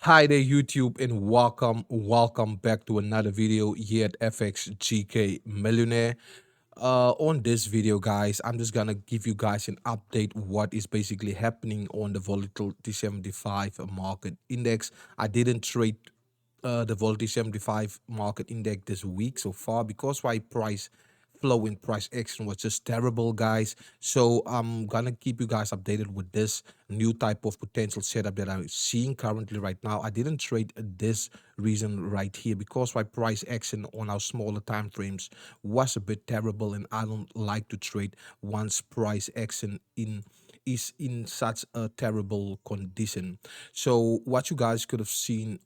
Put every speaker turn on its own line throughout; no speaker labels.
Hi there, YouTube, and welcome back to another video here at FX GK Millionaire. On this video, guys, I'm just gonna give you guys an update what is basically happening on the volatility 75 market index. I didn't trade the volatility 75 market index this week so far because why price flow and price action was just terrible, guys. So I'm gonna keep you guys updated with this new type of potential setup that I'm seeing currently right now. I didn't trade this reason right here because my price action on our smaller time frames was a bit terrible, and I don't like to trade once price action is in such a terrible condition. So what you guys could have seen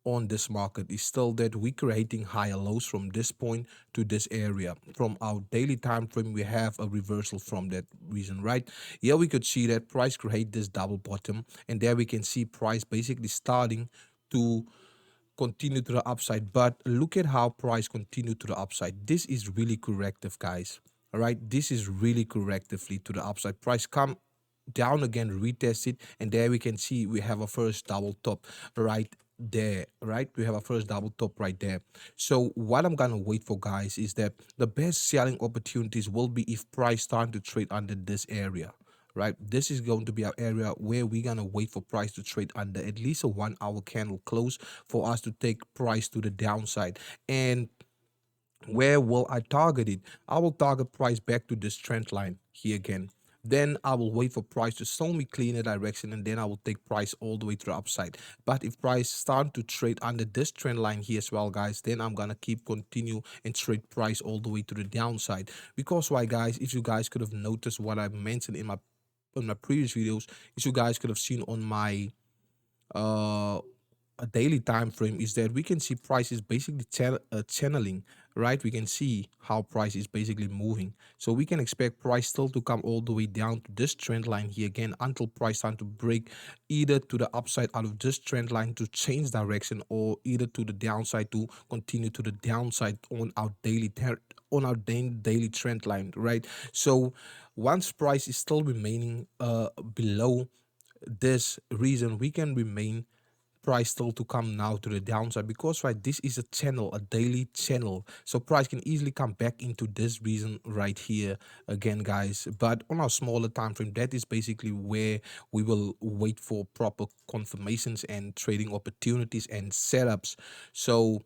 on this market is still that we creating higher lows from this point to this area. From our daily time frame, we have a reversal from that reason, right? Here we could see that price create this double bottom, and there we can see price basically starting to continue to the upside. But look at how price continue to the upside. This is really corrective, guys. All right, this is really correctively to the upside. Price come down again, retest it, and there we can see we have a first double top right there. Right, we have a first double top right there. So what I'm gonna wait for, guys, is that the best selling opportunities will be if price starting to trade under this area. Right, this is going to be our area where we're gonna wait for price to trade under at least a 1 hour candle close for us to take price to the downside. And where will I target it? I will target price back to this trend line here again. Then I will wait for price to slowly clean a direction, and then I will take price all the way to the upside. But if price start to trade under this trend line here as well, guys, then I'm gonna keep continue and trade price all the way to the downside. Because why, guys? If you guys could have noticed what I mentioned in my previous videos, is you guys could have seen on my uh a daily time frame, is that we can see price is basically channeling, right? We can see how price is basically moving, so we can expect price still to come all the way down to this trend line here again until price time to break either to the upside out of this trend line to change direction, or either to the downside to continue to the downside on our daily trend line, right? So once price is still remaining below this reason, we can remain price still to come now to the downside, because right, this is a channel, a daily channel, so price can easily come back into this reason right here again, guys. But on our smaller time frame, that is basically where we will wait for proper confirmations and trading opportunities and setups. So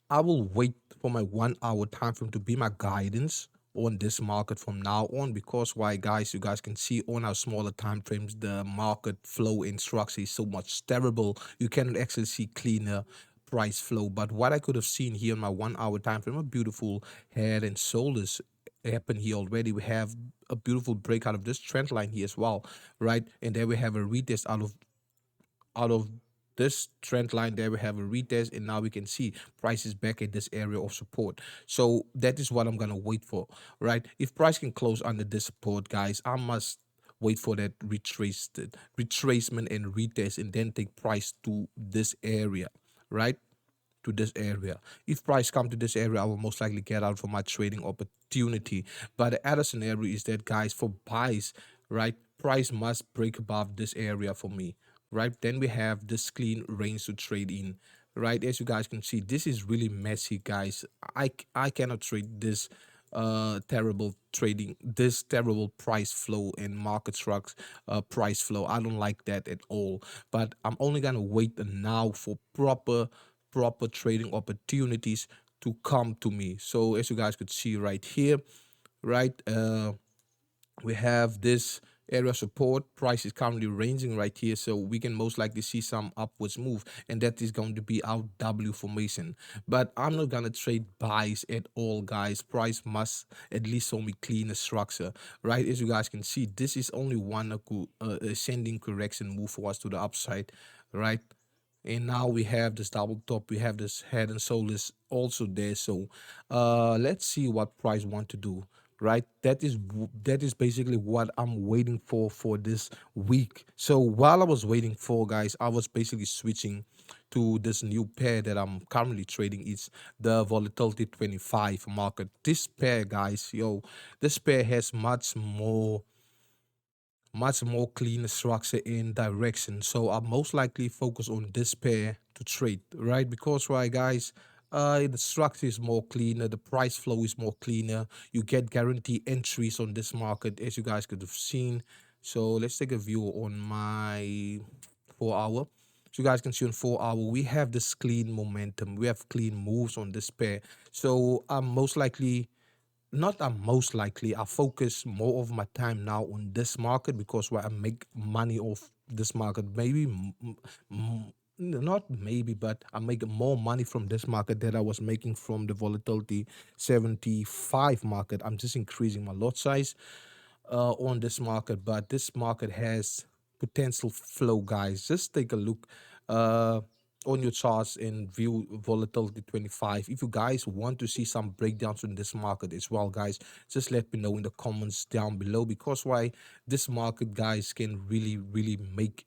I will wait for my 1 hour time frame to be my guidance on this market from now on, because why, guys, you guys can see on our smaller time frames the market flow in structure is so much terrible. You cannot actually see cleaner price flow. But what I could have seen here on my 1 hour time frame, a beautiful head and shoulders happen here already. We have a beautiful breakout of this trend line here as well, right? And there we have a retest out of this trend line. There we have a retest, and now we can see price is back at this area of support. So that is what I'm gonna wait for, right? If price can close under this support, guys, I must wait for that retracement and retest, and then take price to this area, right? To this area. If price come to this area, I will most likely get out for my trading opportunity. But the other scenario is that, guys, for buys, right, price must break above this area for me, right? Then we have this clean range to trade in, right? As you guys can see, this is really messy, guys. I cannot trade this terrible trading, this terrible price flow and market structure, price flow. I don't like that at all. But I'm only gonna wait now for proper trading opportunities to come to me. So as you guys could see right here, right, we have this area support. Price is currently ranging right here, so we can most likely see some upwards move, and that is going to be our W formation. But I'm not gonna trade buys at all, guys. Price must at least show me clean structure, right? As you guys can see, this is only one ascending correction move for us to the upside, right? And now we have this double top, we have this head and shoulders also there. So let's see what price want to do, right? That is basically what I'm waiting for this week. So while I was waiting for, guys, I was basically switching to this new pair that I'm currently trading. It's the volatility 25 market. This pair, guys, yo, this pair has much more much more clean structure and direction. So I most likely focus on this pair to trade, right? Because right, guys, the structure is more cleaner, the price flow is more cleaner. You get guarantee entries on this market, as you guys could have seen. So let's take a view on my 4 hour. So you guys can see on 4 hour, we have this clean momentum. We have clean moves on this pair. So I'm most likely not I'm most likely I focus more of my time now on this market because where I make money off this market. Maybe not maybe, but I make more money from this market than I was making from the volatility 75 market. I'm just increasing my lot size on this market, but this market has potential flow, guys. Just take a look uh, on your charts and view volatility 25. If you guys want to see some breakdowns in this market as well, guys, just let me know in the comments down below, because why this market, guys, can really make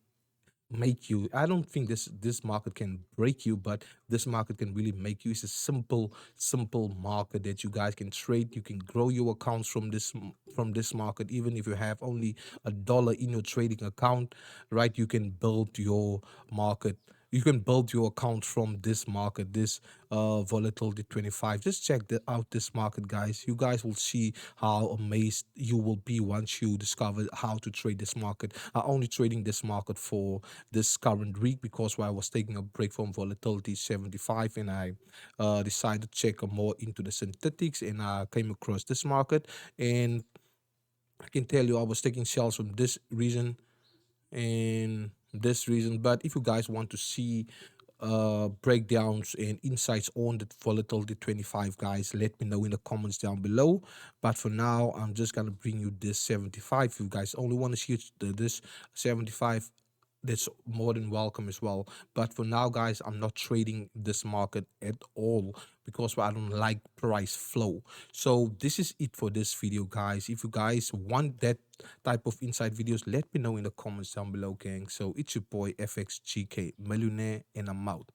you. I don't think this market can break you, but this market can really make you. It's a simple market that you guys can trade. You can grow your accounts from this market. Even if you have only $1 in your trading account, right? You can build your market. You can build your account from this market, this volatility 25. Just check out this market, guys. You guys will see how amazed you will be once you discover how to trade this market. I only trading this market for this current week because while I was taking a break from volatility 75, and I decided to check more into the synthetics, and I came across this market, and I can tell you I was taking shells from this reason and this reason. But if you guys want to see breakdowns and insights on the volatility 25, guys, let me know in the comments down below. But for now, I'm just gonna bring you this 75. If you guys only want to see this 75, that's more than welcome as well. But for now, guys, I'm not trading this market at all because I don't like price flow. So this is it for this video, guys. If you guys want that type of inside videos, let me know in the comments down below, gang. So it's your boy FXGK Millionaire, and I'm out.